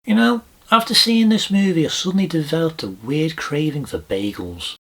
You know, after seeing this movie, I suddenly developed a weird craving for bagels.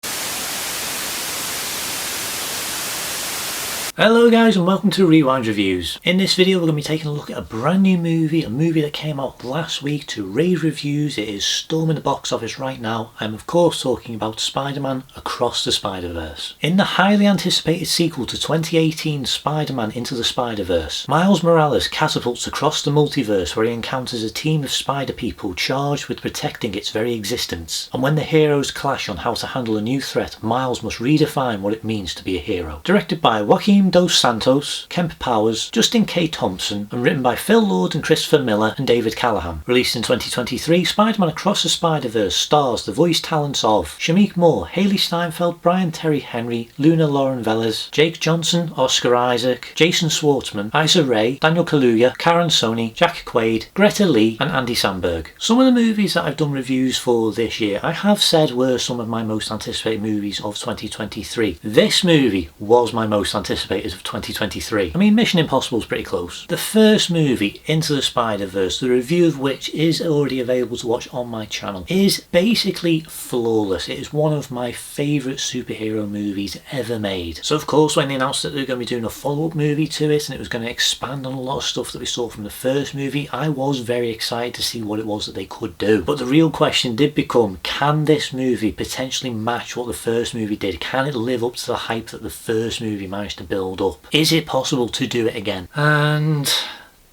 Hello guys and welcome to Rewind Reviews. In this video we're going to be taking a look at a brand new movie, a movie that came out last week to rave reviews. It is storming the box office right now. I'm of course talking about Spider-Man Across the Spider-Verse. In the highly anticipated sequel to 2018's Spider-Man Into the Spider-Verse, Miles Morales catapults across the multiverse where he encounters a team of spider people charged with protecting its very existence. And when the heroes clash on how to handle a new threat, Miles must redefine what it means to be a hero. Directed by Joaquin Dos Santos, Kemp Powers, Justin K. Thompson, and written by Phil Lord and Christopher Miller and David Callahan. Released in 2023, Spider-Man Across the Spider-Verse stars the voice talents of Shameik Moore, Haley Steinfeld, Brian Terry Henry, Luna Lauren Velez, Jake Johnson, Oscar Isaac, Jason Schwartzman, Issa Rae, Daniel Kaluuya, Karen Sony, Jack Quaid, Greta Lee, and Andy Samberg. Some of the movies that I've done reviews for this year, I have said were some of my most anticipated movies of 2023. This movie was my most anticipated of 2023. I mean, Mission Impossible is pretty close. The first movie, Into the Spider-Verse, the review of which is already available to watch on my channel, is basically flawless. It is one of my favourite superhero movies ever made. So of course when they announced that they were going to be doing a follow-up movie to it and it was going to expand on a lot of stuff that we saw from the first movie, I was very excited to see what it was that they could do. But the real question did become, can this movie potentially match what the first movie did? Can it live up to the hype that the first movie managed to build up? Is it possible to do it again? And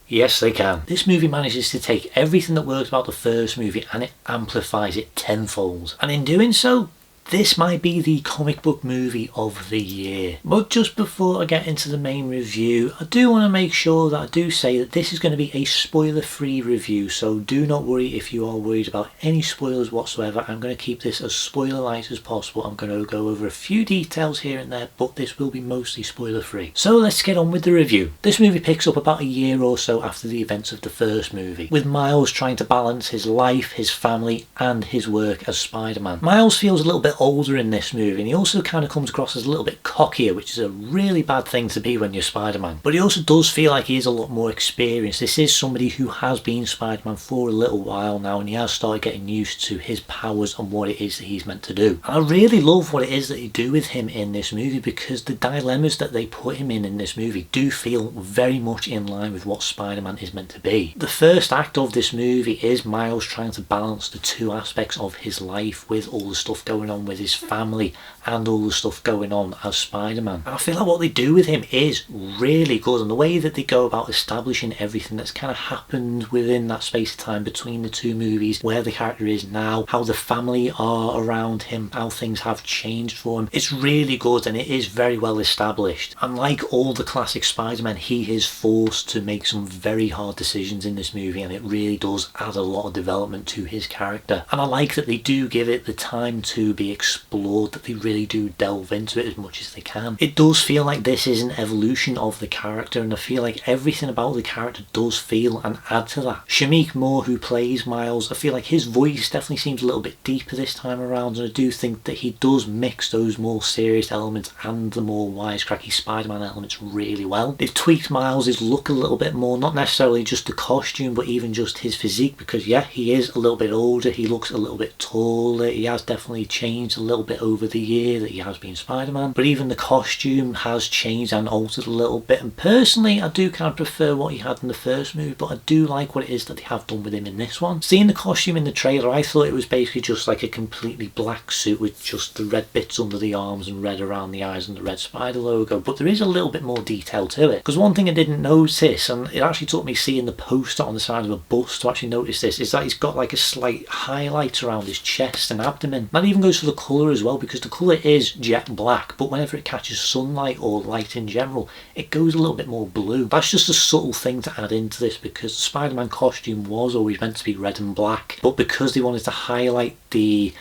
yes, they can. This movie manages to take everything that worked about the first movie and it amplifies it tenfold. And in doing so, this might be the comic book movie of the year. But just before I get into the main review, I do want to make sure that I do say that this is going to be a spoiler-free review, so do not worry if you are worried about any spoilers whatsoever. I'm going to keep this as spoiler-light as possible. I'm going to go over a few details here and there, but this will be mostly spoiler-free. So let's get on with the review. This movie picks up about a year or so after the events of the first movie, with Miles trying to balance his life, his family, and his work as Spider-Man. Miles feels a little bit older in this movie, and he also kind of comes across as a little bit cockier, which is a really bad thing to be when you're Spider-Man. But he also does feel like he is a lot more experienced. This is somebody who has been Spider-Man for a little while now, and he has started getting used to his powers and what it is that he's meant to do. And I really love what it is that they do with him in this movie, because the dilemmas that they put him in this movie do feel very much in line with what Spider-Man is meant to be. The first act of this movie is Miles trying to balance the two aspects of his life, with all the stuff going on with his family and all the stuff going on as Spider-Man. And I feel like what they do with him is really good, and the way that they go about establishing everything that's kind of happened within that space of time between the two movies, where the character is now, how the family are around him, how things have changed for him. It's really good and it is very well established. And like all the classic Spider-Man, he is forced to make some very hard decisions in this movie, and it really does add a lot of development to his character. And I like that they do give it the time to be explored, that they really do delve into it as much as they can. It does feel like this is an evolution of the character, and I feel like everything about the character does feel and add to that. Shameik Moore, who plays Miles, I feel like his voice definitely seems a little bit deeper this time around, and I do think that he does mix those more serious elements and the more wisecracky Spider-Man elements really well. They've tweaked Miles' look a little bit more, not necessarily just the costume but even just his physique, because yeah, he is a little bit older, he looks a little bit taller, he has definitely changed a little bit over the year that he has been Spider-Man, but even the costume has changed and altered a little bit, and personally I do kind of prefer what he had in the first movie, but I do like what it is that they have done with him in this one. Seeing the costume in the trailer, I thought it was basically just like a completely black suit with just the red bits under the arms and red around the eyes and the red spider logo, but there is a little bit more detail to it. Because one thing I didn't notice, and it actually took me seeing the poster on the side of a bus to actually notice this, is that he's got like a slight highlight around his chest and abdomen. That even goes for the colour as well, because the colour is jet black, but whenever it catches sunlight or light in general, it goes a little bit more blue. That's just a subtle thing to add into this, because the Spider-Man costume was always meant to be red and black, but because they wanted to highlight the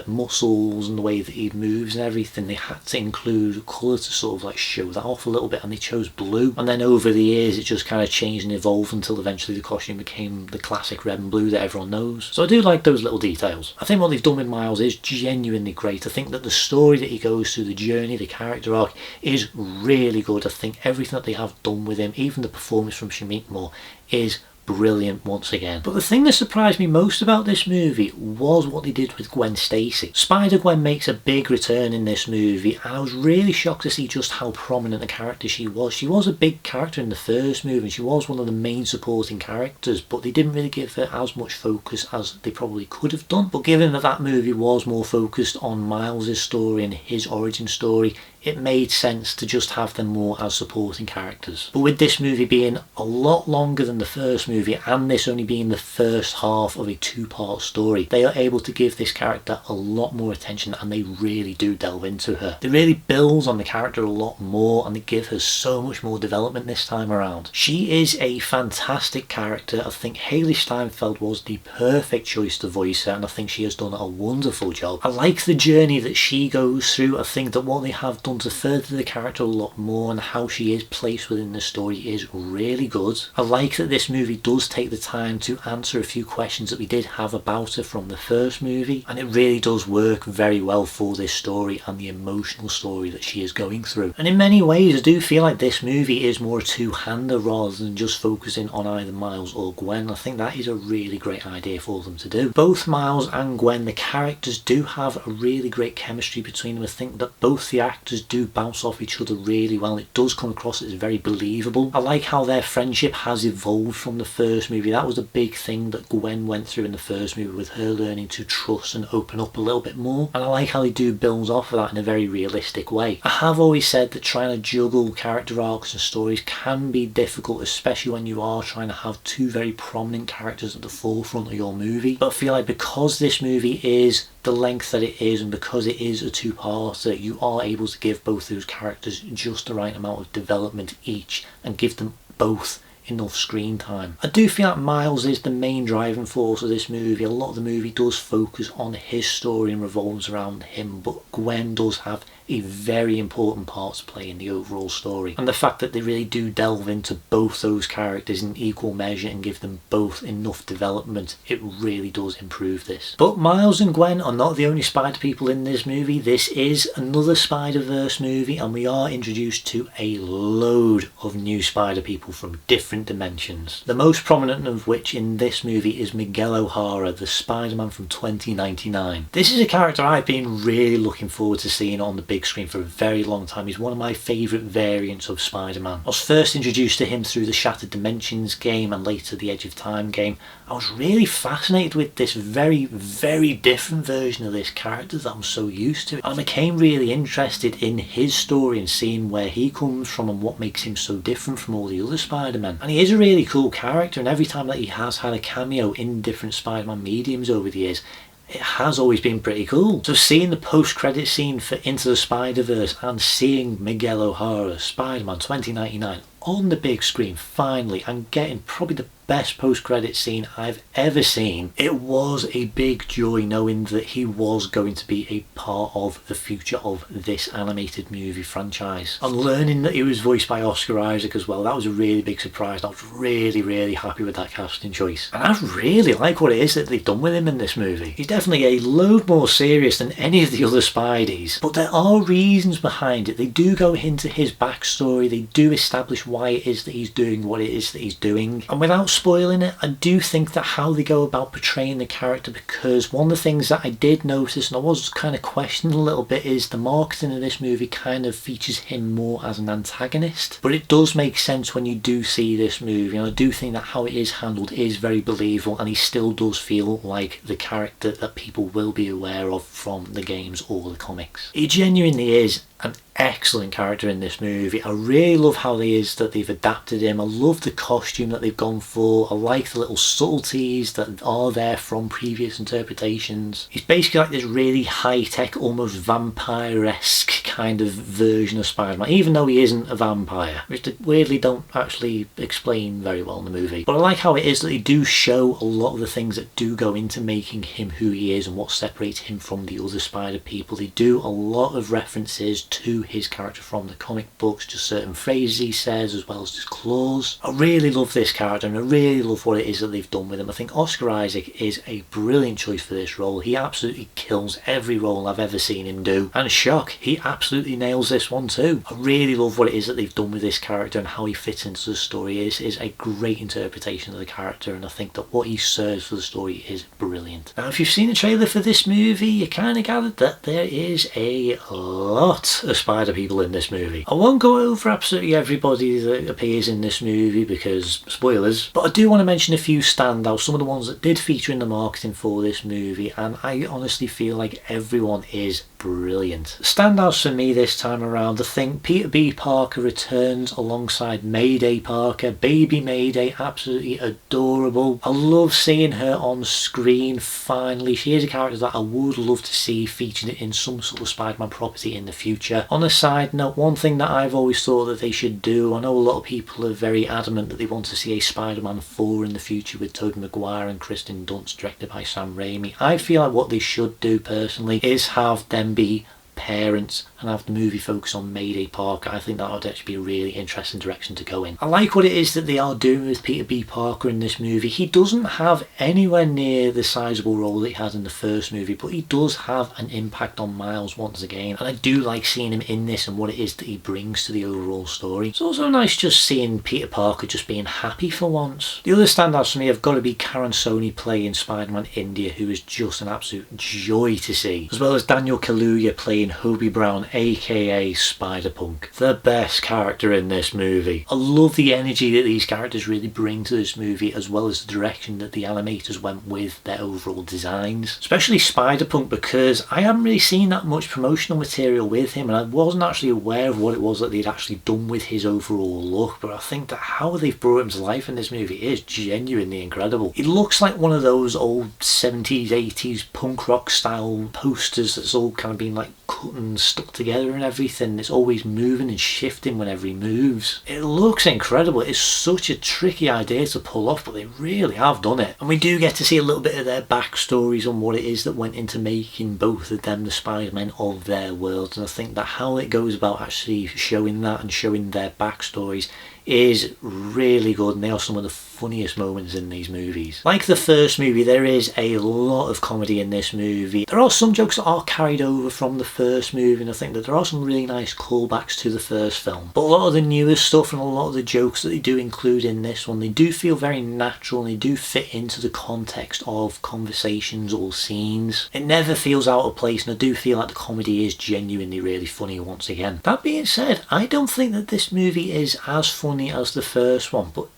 muscles and the way that he moves and everything, they had to include colour to sort of like show that off a little bit, and they chose blue. And then over the years it just kind of changed and evolved until eventually the costume became the classic red and blue that everyone knows. So I do like those little details. I think what they've done with Miles is genuinely great. I think that the story that he goes through, the journey, the character arc is really good. I think everything that they have done with him, even the performance from Shameik Moore, is brilliant once again. But the thing that surprised me most about this movie was what they did with Gwen Stacy. Spider-Gwen makes a big return in this movie, and I was really shocked to see just how prominent a character she was. She was a big character in the first movie, and she was one of the main supporting characters, but they didn't really give her as much focus as they probably could have done. But given that that movie was more focused on Miles' story and his origin story, it made sense to just have them more as supporting characters. But with this movie being a lot longer than the first movie, and this only being the first half of a two-part story, they are able to give this character a lot more attention, and they really do delve into her. They really build on the character a lot more, and they give her so much more development this time around. She is a fantastic character. I think Hailee Steinfeld was the perfect choice to voice her, and I think she has done a wonderful job. I like the journey that she goes through. I think that what they have done to further the character a lot more and how she is placed within the story is really good. I like that this movie does take the time to answer a few questions that we did have about her from the first movie, and it really does work very well for this story and the emotional story that she is going through. And in many ways I do feel like this movie is more a two-hander rather than just focusing on either Miles or Gwen. I think that is a really great idea for them to do. Both Miles and Gwen, the characters do have a really great chemistry between them. I think that both the actors do bounce off each other really well. It does come across as very believable. I like how their friendship has evolved from the first movie. That was a big thing that Gwen went through in the first movie, with her learning to trust and open up a little bit more, and I like how they do build off of that in a very realistic way. I have always said that trying to juggle character arcs and stories can be difficult, especially when you are trying to have two very prominent characters at the forefront of your movie, but I feel like because this movie is the length that it is, and because it is a two-parter, you are able to give both those characters just the right amount of development each and give them both enough screen time. I do feel like Miles is the main driving force of this movie. A lot of the movie does focus on his story and revolves around him, but Gwen does have a very important part to play in the overall story, and the fact that they really do delve into both those characters in equal measure and give them both enough development, it really does improve this. But Miles and Gwen are not the only Spider people in this movie. This is another Spider-Verse movie, and we are introduced to a load of new Spider people from different dimensions, the most prominent of which in this movie is Miguel O'Hara, the Spider-Man from 2099. This is a character I've been really looking forward to seeing on the big screen for a very long time. He's one of my favourite variants of Spider-Man. I was first introduced to him through the Shattered Dimensions game and later the Edge of Time game. I was really fascinated with this very, very different version of this character that I'm so used to, and I became really interested in his story and seeing where he comes from and what makes him so different from all the other Spider-Men. And he is a really cool character, and every time that he has had a cameo in different Spider-Man mediums over the years, it has always been pretty cool. So seeing the post-credit scene for Into the Spider-Verse and seeing Miguel O'Hara, Spider-Man 2099 on the big screen finally, and getting probably the best post-credit scene I've ever seen, it was a big joy knowing that he was going to be a part of the future of this animated movie franchise. And learning that he was voiced by Oscar Isaac as well, that was a really big surprise. I was really happy with that casting choice, and I really like what it is that they've done with him in this movie. He's definitely a load more serious than any of the other Spideys, but there are reasons behind it. They do go into his backstory, they do establish why it is that he's doing what it is that he's doing, and without spoiling it, I do think that how they go about portraying the character, because one of the things that I did notice and I was kind of questioning a little bit is the marketing of this movie kind of features him more as an antagonist, but it does make sense when you do see this movie, and I do think that how it is handled is very believable, and he still does feel like the character that people will be aware of from the games or the comics. He genuinely is an excellent character in this movie. I really love how it is that they've adapted him. I love the costume that they've gone for. I like the little subtleties that are there from previous interpretations. He's basically like this really high-tech, almost vampire-esque kind of version of Spider-Man, even though he isn't a vampire, which they weirdly don't actually explain very well in the movie. But I like how it is that they do show a lot of the things that do go into making him who he is and what separates him from the other Spider people. They do a lot of references to his character from the comic books, just certain phrases he says as well as his claws. I really love this character and I really love what it is that they've done with him. I think Oscar Isaac is a brilliant choice for this role. He absolutely kills every role I've ever seen him do, and shock, he absolutely nails this one too. I really love what it is that they've done with this character and how he fits into the story. Is a great interpretation of the character, and I think that what he serves for the story is brilliant. Now if you've seen the trailer for this movie, you kind of gathered that there is a lot of spider people in this movie. I won't go over absolutely everybody that appears in this movie because spoilers, but I do want to mention a few standouts, some of the ones that did feature in the marketing for this movie, and I honestly feel like everyone is brilliant. Standouts for me this time around, I think Peter B. Parker returns alongside Mayday Parker. Baby Mayday, absolutely adorable. I love seeing her on screen finally. She is a character that I would love to see featured in some sort of Spider-Man property in the future. On a side note, one thing that I've always thought that they should do, I know a lot of people are very adamant that they want to see a Spider-Man 4 in the future with Tobey Maguire and Kristen Dunst, directed by Sam Raimi. I feel like what they should do personally is have them be parents and have the movie focus on Mayday Parker. I think that would actually be a really interesting direction to go in. I like what it is that they are doing with Peter B. Parker in this movie. He doesn't have anywhere near the sizable role that he had in the first movie, but he does have an impact on Miles once again, and I do like seeing him in this and what it is that he brings to the overall story. It's also nice just seeing Peter Parker just being happy for once. The other standouts for me have got to be Karen Sony playing Spider-Man India, who is just an absolute joy to see, as well as Daniel Kaluuya playing Hobie Brown, aka Spider-Punk, the best character in this movie. I love the energy that these characters really bring to this movie, as well as the direction that the animators went with their overall designs. Especially Spider-Punk, because I haven't really seen that much promotional material with him, and I wasn't actually aware of what it was that they'd actually done with his overall look, but I think that how they've brought him to life in this movie is genuinely incredible. It looks like one of those old 70s, 80s punk rock style posters that's all kind of been like cut and stuck together and everything. It's always moving and shifting whenever he moves. It looks incredible. It's such a tricky idea to pull off, but they really have done it. And we do get to see a little bit of their backstories on what it is that went into making both of them the Spider-Men of their worlds, and I think that how it goes about actually showing that and showing their backstories is really good, and they are some of the funniest moments in these movies. Like the first movie, there is a lot of comedy in this movie. There are some jokes that are carried over from the first movie, and I think that there are some really nice callbacks to the first film. But a lot of the newer stuff and a lot of the jokes that they do include in this one, they do feel very natural and they do fit into the context of conversations or scenes. It never feels out of place, and I do feel like the comedy is genuinely really funny once again. That being said, I don't think that this movie is as funny as the first one, but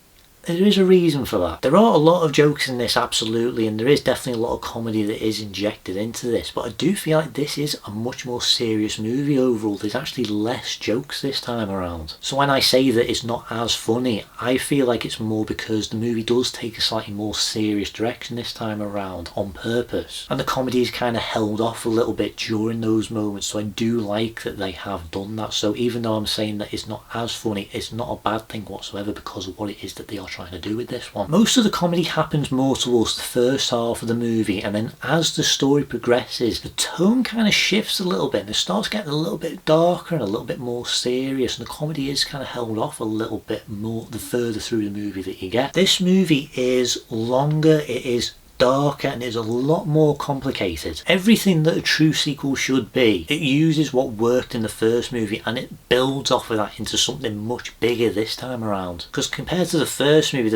there is a reason for that. There are a lot of jokes in this, absolutely, and there is definitely a lot of comedy that is injected into this, but I do feel like this is a much more serious movie overall. There's actually less jokes this time around. So when I say that it's not as funny, I feel like it's more because the movie does take a slightly more serious direction this time around on purpose, and the comedy is kind of held off a little bit during those moments, so I do like that they have done that. So even though I'm saying that it's not as funny, it's not a bad thing whatsoever because of what it is that they are trying to do with this one. Most of the comedy happens more towards the first half of the movie, and then as the story progresses, the tone kind of shifts a little bit and it starts getting a little bit darker and a little bit more serious, and the comedy is kind of held off a little bit more the further through the movie that you get. This movie is longer, it is darker, and is a lot more complicated. Everything that a true sequel should be. It uses what worked in the first movie and it builds off of that into something much bigger this time around. Because compared to the first movie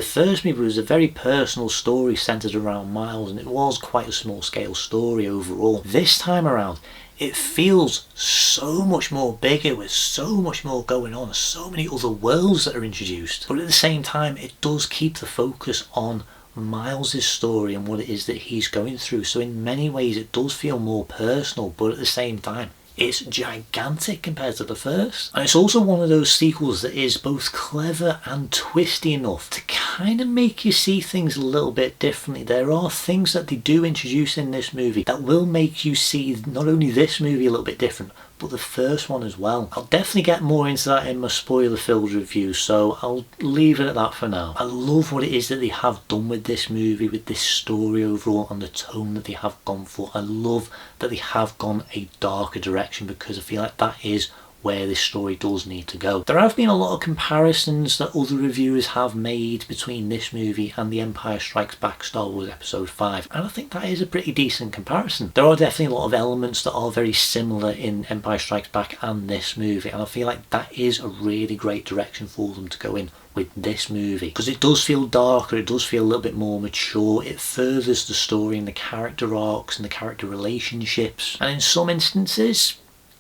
was a very personal story centered around Miles, and it was quite a small scale story overall. This time around, it feels so much more bigger with so much more going on, so many other worlds that are introduced. But at the same time, it does keep the focus on Miles' story and what it is that he's going through. So in many ways it does feel more personal, but at the same time it's gigantic compared to the first. And it's also one of those sequels that is both clever and twisty enough to kind of make you see things a little bit differently. There are things that they do introduce in this movie that will make you see not only this movie a little bit different, but the first one as well. I'll definitely get more into that in my spoiler-filled review, so I'll leave it at that for now. I love what it is that they have done with this movie, with this story overall, and the tone that they have gone for. I love that they have gone a darker direction, because I feel like that is where this story does need to go. There have been a lot of comparisons that other reviewers have made between this movie and The Empire Strikes Back Star Wars Episode 5, and I think that is a pretty decent comparison. There are definitely a lot of elements that are very similar in Empire Strikes Back and this movie, and I feel like that is a really great direction for them to go in with this movie, because it does feel darker, it does feel a little bit more mature, it furthers the story and the character arcs and the character relationships, and in some instances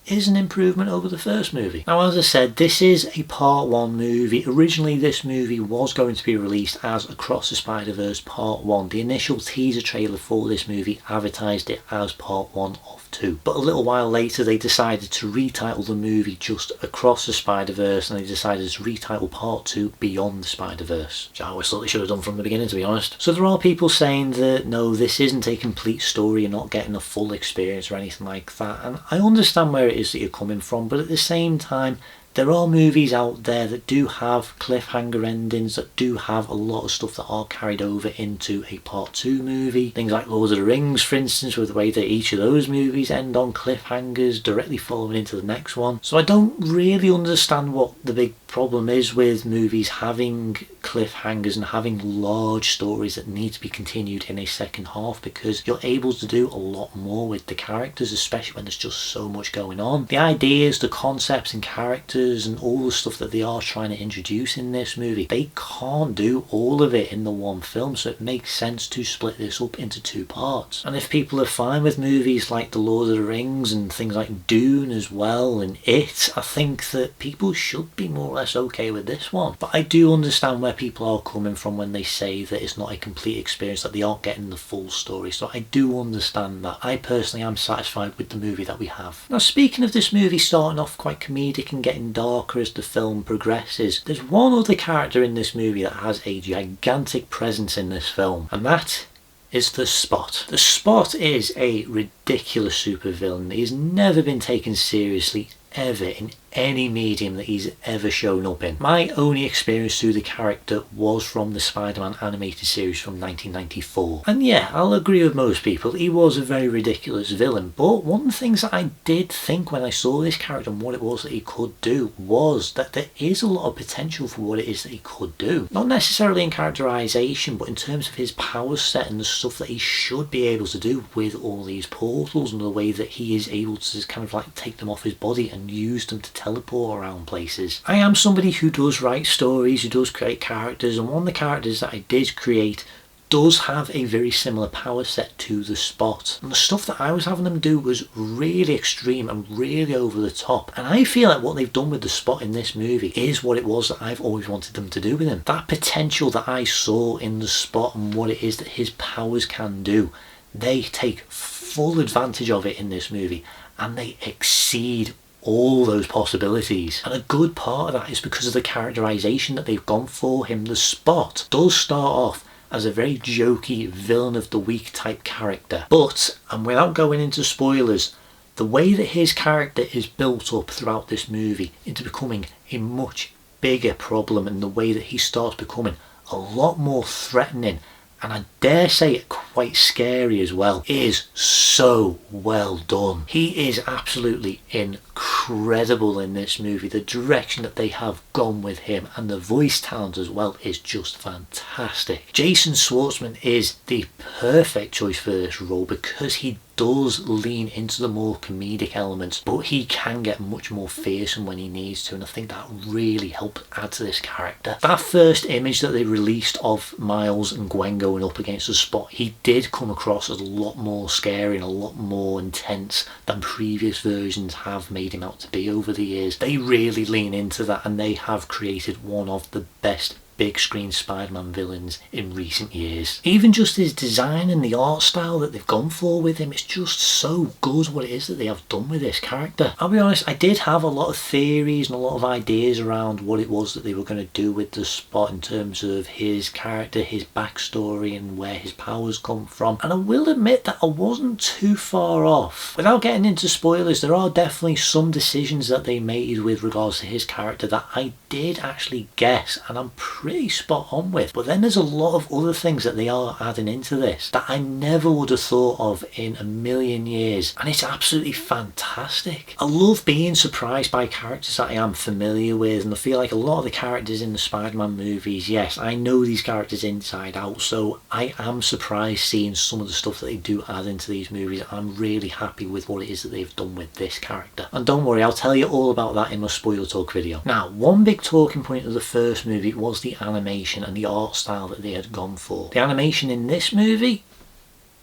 is an improvement over the first movie. Now, as I said, this is a part 1 movie. Originally this movie was going to be released as Across the Spider-Verse Part 1. The initial teaser trailer for this movie advertised it as Part 1 of 2. But a little while later they decided to retitle the movie just Across the Spider-Verse, and they decided to retitle Part 2 Beyond the Spider-Verse, which I always thought they should have done from the beginning, to be honest. So there are people saying that no, this isn't a complete story, you're not getting a full experience or anything like that, and I understand where it is that you're coming from, but at the same time there are movies out there that do have cliffhanger endings, that do have a lot of stuff that are carried over into a part 2 movie. Things like Lord of the Rings, for instance, with the way that each of those movies end on cliffhangers directly following into the next one. So I don't really understand what the big problem is with movies having cliffhangers and having large stories that need to be continued in a second half, because you're able to do a lot more with the characters, especially when there's just so much going on. The ideas, the concepts and characters and all the stuff that they are trying to introduce in this movie, they can't do all of it in the one film, so it makes sense to split this up into 2 parts. And if people are fine with movies like The Lord of the Rings and things like Dune as well and It, I think that people should be more or less okay with this one. But I do understand where people are coming from when they say that it's not a complete experience, that they aren't getting the full story, so I do understand that. I personally am satisfied with the movie that we have. Now, speaking of this movie starting off quite comedic and getting darker as the film progresses, there's one other character in this movie that has a gigantic presence in this film, and that is the Spot. The Spot is a ridiculous supervillain. He's never been taken seriously ever in any medium that he's ever shown up in. My only experience through the character was from the Spider-Man animated series from 1994. And yeah, I'll agree with most people, he was a very ridiculous villain, but one of the things that I did think when I saw this character and what it was that he could do was that there is a lot of potential for what it is that he could do. Not necessarily in characterization, but in terms of his power set and the stuff that he should be able to do with all these portals and the way that he is able to kind of like take them off his body and use them to teleport around places. I am somebody who does write stories, who does create characters, and one of the characters that I did create does have a very similar power set to the Spot. And the stuff that I was having them do was really extreme and really over the top. And I feel like what they've done with the Spot in this movie is what it was that I've always wanted them to do with him. That potential that I saw in the Spot and what it is that his powers can do, they take full advantage of it in this movie, and they exceed all those possibilities. And a good part of that is because of the characterization that they've gone for him. The Spot does start off as a very jokey villain of the week type character, but, and without going into spoilers, the way that his character is built up throughout this movie into becoming a much bigger problem, and the way that he starts becoming a lot more threatening, and I dare say it quite scary as well, is so well done. He is absolutely incredible in this movie. The direction that they have gone with him and the voice talent as well is just fantastic. Jason Schwartzman is the perfect choice for this role because he does lean into the more comedic elements, but he can get much more fearsome when he needs to, and I think that really helped add to this character. That first image that they released of Miles and Gwen going up against the Spot, he did come across as a lot more scary and a lot more intense than previous versions have made him out to be over the years. They really lean into that, and they have created one of the best big screen Spider-Man villains in recent years. Even just his design and the art style that they've gone for with him, it's just so good what it is that they have done with this character. I'll be honest, I did have a lot of theories and a lot of ideas around what it was that they were going to do with the Spot in terms of his character, his backstory and where his powers come from, and I will admit that I wasn't too far off. Without getting into spoilers, there are definitely some decisions that they made with regards to his character that I did actually guess, and I'm pretty pretty spot on with. But then there's a lot of other things that they are adding into this that I never would have thought of in a million years, and it's absolutely fantastic. I love being surprised by characters that I am familiar with, and I feel like a lot of the characters in the Spider-Man movies, yes, I know these characters inside out, so I am surprised seeing some of the stuff that they do add into these movies. I'm really happy with what it is that they've done with this character, and don't worry, I'll tell you all about that in my spoiler talk video. Now, one big talking point of the first movie was the animation and the art style that they had gone for. The animation in this movie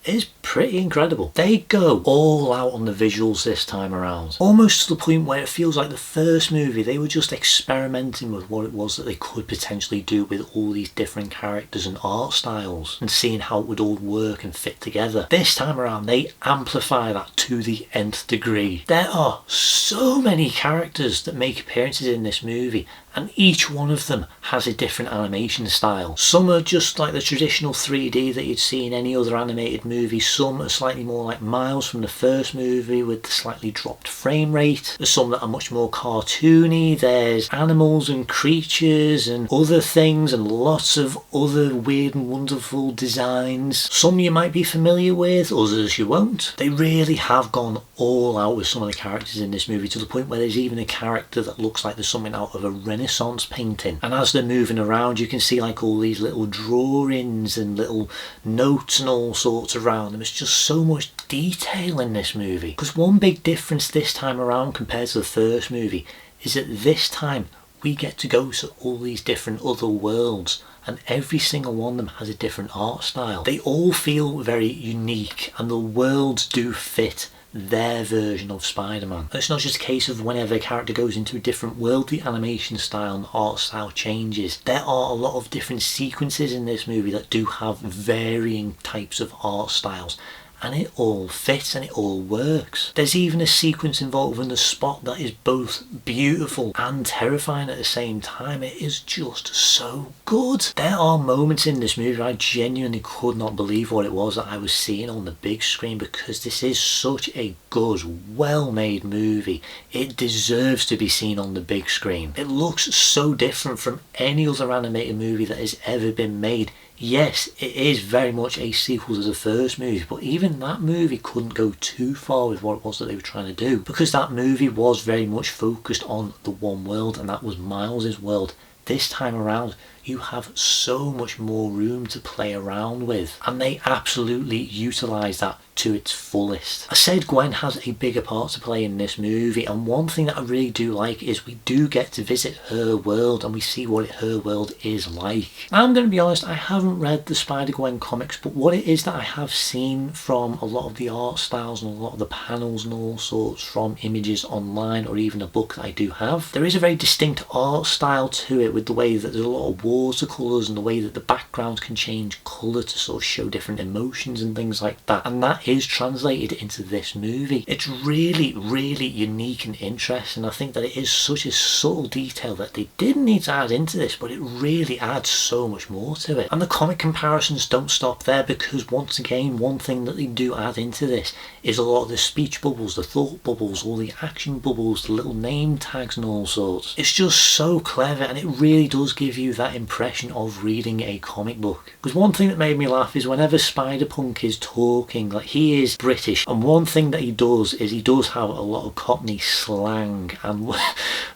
is pretty incredible. They go all out on the visuals this time around, almost to the point where it feels like the first movie they were just experimenting with what it was that they could potentially do with all these different characters and art styles and seeing how it would all work and fit together. This time around they amplify that to the nth degree. There are so many characters that make appearances in this movie, and each one of them has a different animation style. Some are just like the traditional 3D that you'd see in any other animated movie. Some are slightly more like Miles from the first movie with the slightly dropped frame rate. There's some that are much more cartoony. There's animals and creatures and other things and lots of other weird and wonderful designs. Some you might be familiar with, others you won't. They really have gone all out with some of the characters in this movie, to the point where there's even a character that looks like there's something out of a Renaissance painting, and as they're moving around you can see like all these little drawings and little notes and all sorts around them. It's just so much detail in this movie. Because one big difference this time around compared to the first movie is that this time we get to go to all these different other worlds, and every single one of them has a different art style. They all feel very unique, and the worlds do fit their version of Spider-Man. It's not just a case of whenever a character goes into a different world the animation style and art style changes. There are a lot of different sequences in this movie that do have varying types of art styles, and it all fits and it all works. There's even a sequence involving the Spot that is both beautiful and terrifying at the same time. It is just so good. There are moments in this movie I genuinely could not believe what it was that I was seeing on the big screen, because this is such a good, well-made movie. It deserves to be seen on the big screen. It looks so different from any other animated movie that has ever been made. Yes, it is very much a sequel to the first movie, but even that movie couldn't go too far with what it was that they were trying to do, because that movie was very much focused on the one world, and that was Miles' world. This time around you have so much more room to play around with, and they absolutely utilise that to its fullest. I said Gwen has a bigger part to play in this movie, and one thing that I really do like is we do get to visit her world and we see what her world is like. Now, I'm going to be honest, I haven't read the Spider-Gwen comics, but what it is that I have seen from a lot of the art styles and a lot of the panels and all sorts from images online, or even a book that I do have, there is a very distinct art style to it, with the way that there's a lot of watercolours and the way that the backgrounds can change colour to sort of show different emotions and things like that, and that is translated into this movie. It's really, really unique and interesting. I think that it is such a subtle detail that they didn't need to add into this, but it really adds so much more to it. And the comic comparisons don't stop there, because once again, one thing that they do add into this is a lot of the speech bubbles, the thought bubbles, all the action bubbles, the little name tags and all sorts. It's just so clever, and it really does give you that impression of reading a comic book. Because one thing that made me laugh is whenever Spider-Punk is talking, like, he is British, and one thing that he does is he does have a lot of Cockney slang, and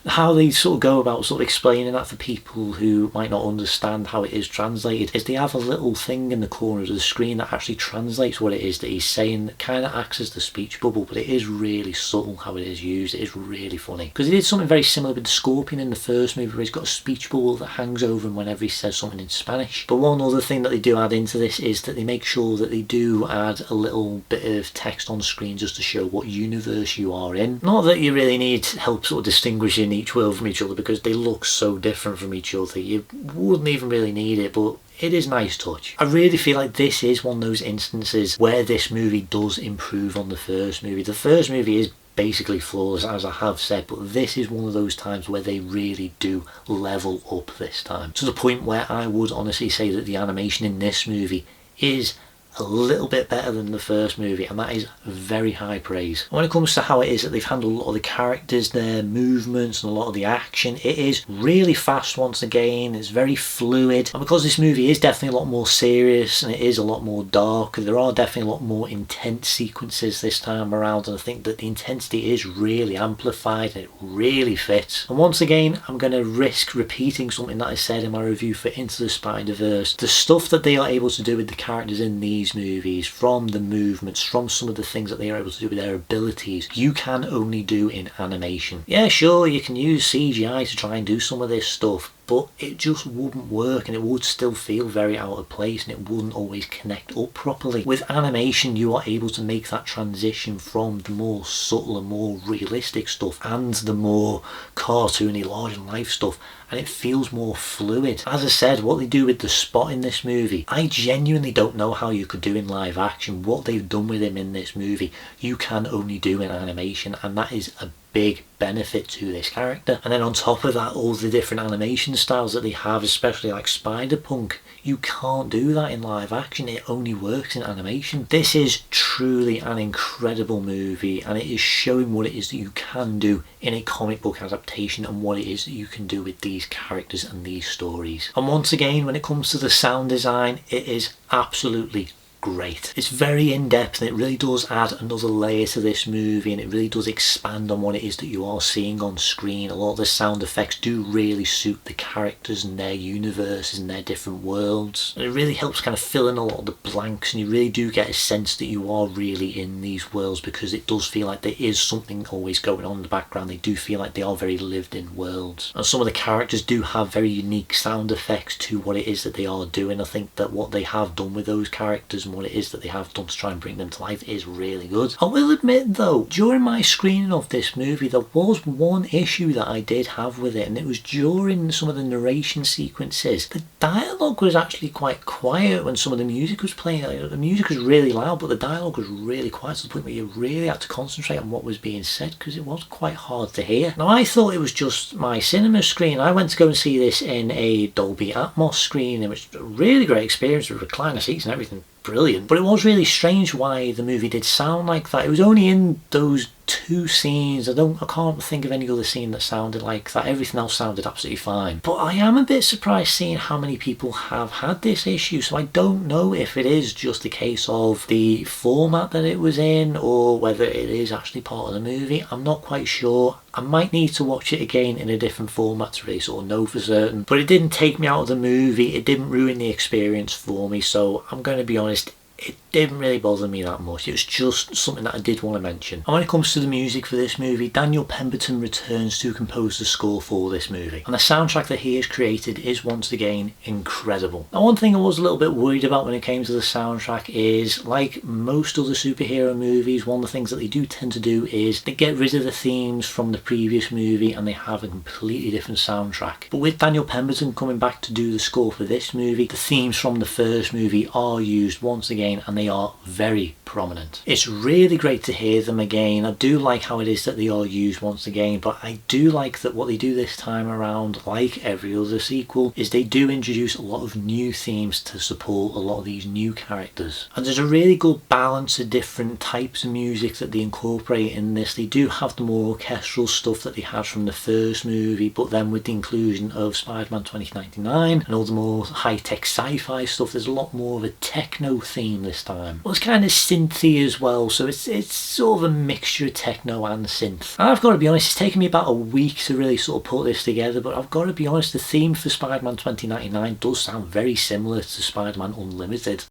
how they sort of go about sort of explaining that for people who might not understand how it is translated is they have a little thing in the corner of the screen that actually translates what it is that he's saying, that kind of acts as the speech bubble, but it is really subtle how it is used. It is really funny, because he did something very similar with the Scorpion in the first movie, where he's got a speech bubble that hangs over him whenever he says something in Spanish. But one other thing that they do add into this is that they make sure that they do add a little bit of text on screen just to show what universe you are in. Not that you really need help sort of distinguishing each world from each other, because they look so different from each other. You wouldn't even really need it, but it is a nice touch. I really feel like this is one of those instances where this movie does improve on the first movie. The first movie is basically flawless, as I have said, but this is one of those times where they really do level up this time, to the point where I would honestly say that the animation in this movie is a little bit better than the first movie, and that is very high praise. When it comes to how it is that they've handled a lot of the characters, their movements and a lot of the action, it is really fast once again. It's very fluid, and because this movie is definitely a lot more serious and it is a lot more dark, there are definitely a lot more intense sequences this time around, and I think that the intensity is really amplified and it really fits. And once again, I'm going to risk repeating something that I said in my review for Into the Spider-Verse. The stuff that they are able to do with the characters in these movies, from the movements, from some of the things that they are able to do with their abilities, you can only do in animation. Yeah, sure, you can use CGI to try and do some of this stuff, but it just wouldn't work, and it would still feel very out of place, and it wouldn't always connect up properly. With animation, you are able to make that transition from the more subtle and more realistic stuff and the more cartoony, large-than-life stuff, and it feels more fluid. As I said, what they do with the Spot in this movie, I genuinely don't know how you could do in live action. What they've done with him in this movie, you can only do in animation, and that is a big benefit to this character. And then on top of that, all the different animation styles that they have, especially like Spider-Punk, you can't do that in live action. It only works in animation. This is truly an incredible movie, and it is showing what it is that you can do in a comic book adaptation and what it is that you can do with these characters and these stories. And once again, when it comes to the sound design, it is absolutely great. It's very in-depth, and it really does add another layer to this movie, and it really does expand on what it is that you are seeing on screen. A lot of the sound effects do really suit the characters and their universes and their different worlds, and it really helps kind of fill in a lot of the blanks, and you really do get a sense that you are really in these worlds, because it does feel like there is something always going on in the background. They do feel like they are very lived in worlds, and some of the characters do have very unique sound effects to what it is that they are doing. I think that what they have done with those characters and what it is that they have done to try and bring them to life is really good. I will admit though, during my screening of this movie, there was one issue that I did have with it, and it was during some of the narration sequences. The dialogue was actually quite quiet when some of the music was playing. The music was really loud, but the dialogue was really quiet, to the point where you really had to concentrate on what was being said, because it was quite hard to hear. Now, I thought it was just my cinema screen. I went to go and see this in a Dolby Atmos screen, and it was a really great experience with recliner seats and everything. Brilliant. But it was really strange why the movie did sound like that. It was only in those two scenes. I can't think of any other scene that sounded like that. Everything else sounded absolutely fine. But I am a bit surprised seeing how many people have had this issue, so I don't know if it is just a case of the format that it was in, or whether it is actually part of the movie. I'm not quite sure. I might need to watch it again in a different format to really sort of know for certain. But it didn't take me out of the movie. It didn't ruin the experience for me, so I'm going to be honest, it didn't really bother me that much. It was just something that I did want to mention. And when it comes to the music for this movie, Daniel Pemberton returns to compose the score for this movie, and the soundtrack that he has created is once again incredible. Now, one thing I was a little bit worried about when it came to the soundtrack is, like most other superhero movies, one of the things that they do tend to do is they get rid of the themes from the previous movie and they have a completely different soundtrack. But with Daniel Pemberton coming back to do the score for this movie, the themes from the first movie are used once again, and they are very prominent. It's really great to hear them again. I do like how it is that they are used once again, but I do like that what they do this time around, like every other sequel, is they do introduce a lot of new themes to support a lot of these new characters. And there's a really good balance of different types of music that they incorporate in this. They do have the more orchestral stuff that they had from the first movie, but then with the inclusion of Spider-Man 2099 and all the more high-tech sci-fi stuff, there's a lot more of a techno theme this time. Well, it's kind of synthy as well, so it's sort of a mixture of techno and synth. And I've got to be honest, it's taken me about a week to really sort of put this together, but I've got to be honest, the theme for Spider-Man 2099 does sound very similar to Spider-Man Unlimited.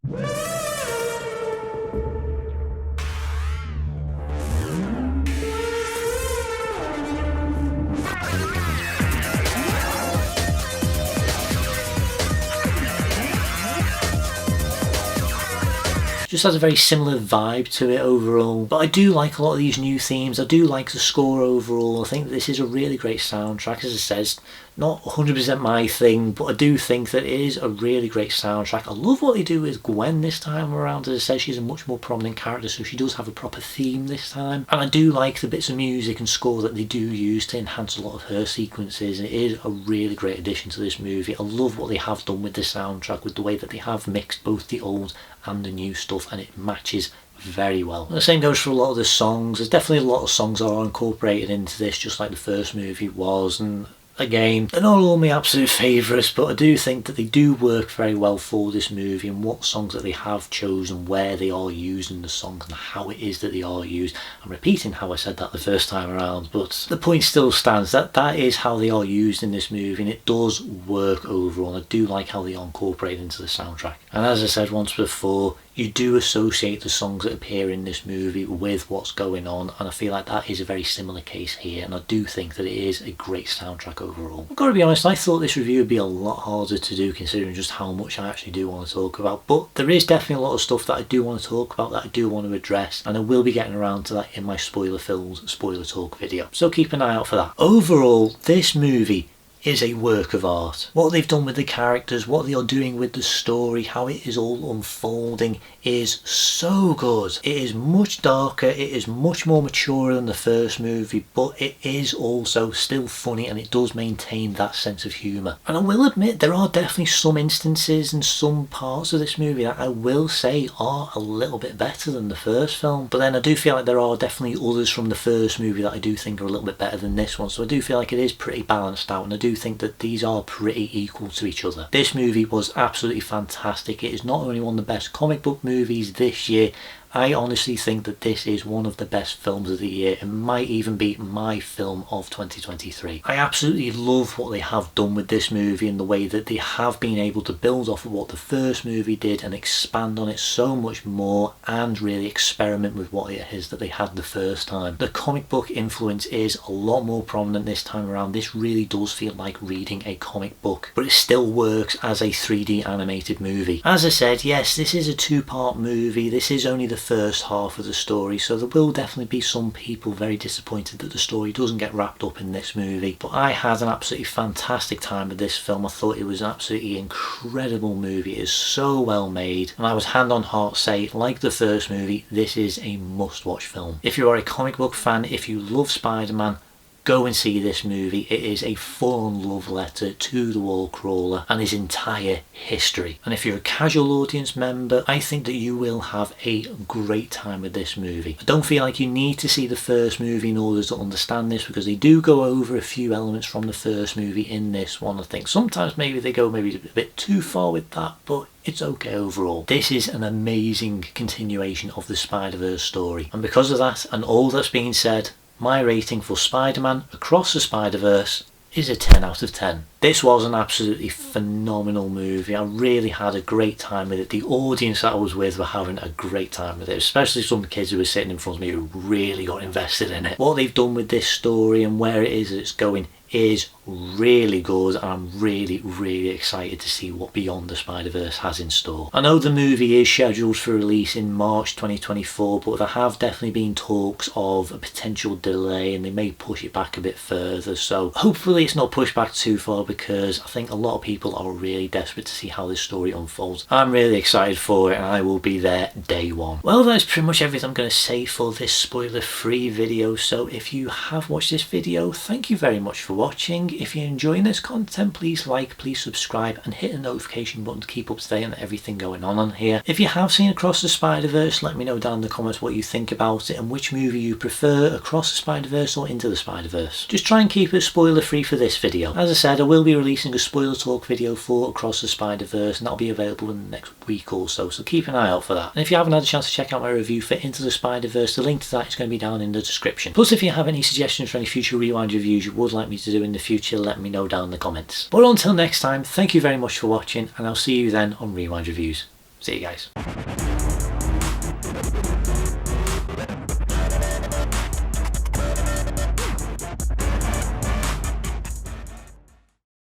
Just has a very similar vibe to it overall. But I do like a lot of these new themes. I do like the score overall. I think this is a really great soundtrack. As I said, not 100% my thing, but I do think that it is a really great soundtrack. I love what they do with Gwen this time around. As I said, she's a much more prominent character, so she does have a proper theme this time. And I do like the bits of music and score that they do use to enhance a lot of her sequences. It is a really great addition to this movie. I love what they have done with the soundtrack, with the way that they have mixed both the old and the new stuff, and it matches very well. And the same goes for a lot of the songs. There's definitely a lot of songs that are incorporated into this, just like the first movie was, and again, they're not all my absolute favourites, but I do think that they do work very well for this movie, and what songs that they have chosen, where they are using the songs, and how it is that they are used. I'm repeating how I said that the first time around, but the point still stands that that is how they are used in this movie, and it does work overall. I do like how they are incorporated into the soundtrack. And as I said once before, you do associate the songs that appear in this movie with what's going on, and I feel like that is a very similar case here, and I do think that it is a great soundtrack overall. I've got to be honest, I thought this review would be a lot harder to do considering just how much I actually do want to talk about, but there is definitely a lot of stuff that I do want to talk about, that I do want to address, and I will be getting around to that in my spoiler films, spoiler talk video, so keep an eye out for that. Overall, this movie is a work of art. What they've done with the characters, what they are doing with the story, how it is all unfolding is so good. It is much darker, it is much more mature than the first movie, but it is also still funny, and it does maintain that sense of humour. And I will admit, there are definitely some instances and some parts of this movie that I will say are a little bit better than the first film, but then I do feel like there are definitely others from the first movie that I do think are a little bit better than this one, so I do feel like it is pretty balanced out, and I do think that these are pretty equal to each other. This movie was absolutely fantastic. It is not only one of the best comic book movies this year, I honestly think that this is one of the best films of the year. It might even be my film of 2023. I absolutely love what they have done with this movie and the way that they have been able to build off of what the first movie did and expand on it so much more and really experiment with what it is that they had the first time. The comic book influence is a lot more prominent this time around. This really does feel like reading a comic book, but it still works as a 3D animated movie. As I said, yes, this is a two-part movie. This is only the first half of the story, so there will definitely be some people very disappointed that the story doesn't get wrapped up in this movie, but I had an absolutely fantastic time with this film. I thought it was an absolutely incredible movie. It is so well made, and I would hand on heart say, like the first movie, this is a must-watch film. If you are a comic book fan, if you love Spider-Man, go and see this movie. It is a full-on love letter to the Wallcrawler and his entire history. And if you're a casual audience member, I think that you will have a great time with this movie. I don't feel like you need to see the first movie in order to understand this, because they do go over a few elements from the first movie in this one. I think sometimes maybe they go maybe a bit too far with that, but it's okay overall. This is an amazing continuation of the Spider-Verse story. And because of that and all that's been said, my rating for Spider-Man Across the Spider-Verse is a 10 out of 10. This was an absolutely phenomenal movie. I really had a great time with it. The audience that I was with were having a great time with it, especially some kids who were sitting in front of me who really got invested in it. What they've done with this story and where it is that it's going is really good, and I'm really excited to see what Beyond the Spider-Verse has in store. I know the movie is scheduled for release in March 2024, but there have definitely been talks of a potential delay, and they may push it back a bit further, so hopefully it's not pushed back too far, because I think a lot of people are really desperate to see how this story unfolds. I'm really excited for it, and I will be there day one. Well, that's pretty much everything I'm going to say for this spoiler-free video, so if you have watched this video, thank you very much for watching. If you're enjoying this content, please like, please subscribe, and hit the notification button to keep up to date on everything going on here. If you have seen Across the Spider-Verse, let me know down in the comments what you think about it and which movie you prefer, Across the Spider-Verse or Into the Spider-Verse. Just try and keep it spoiler free for this video. As I said, I will be releasing a spoiler talk video for Across the Spider-Verse, and that'll be available in the next week or so, so keep an eye out for that. And if you haven't had a chance to check out my review for Into the Spider-Verse, the link to that is going to be down in the description. Plus, if you have any suggestions for any future Rewind reviews you would like me to do in the future, let me know down in the comments. But until next time, thank you very much for watching, and I'll see you then on Rewind Reviews. See you guys.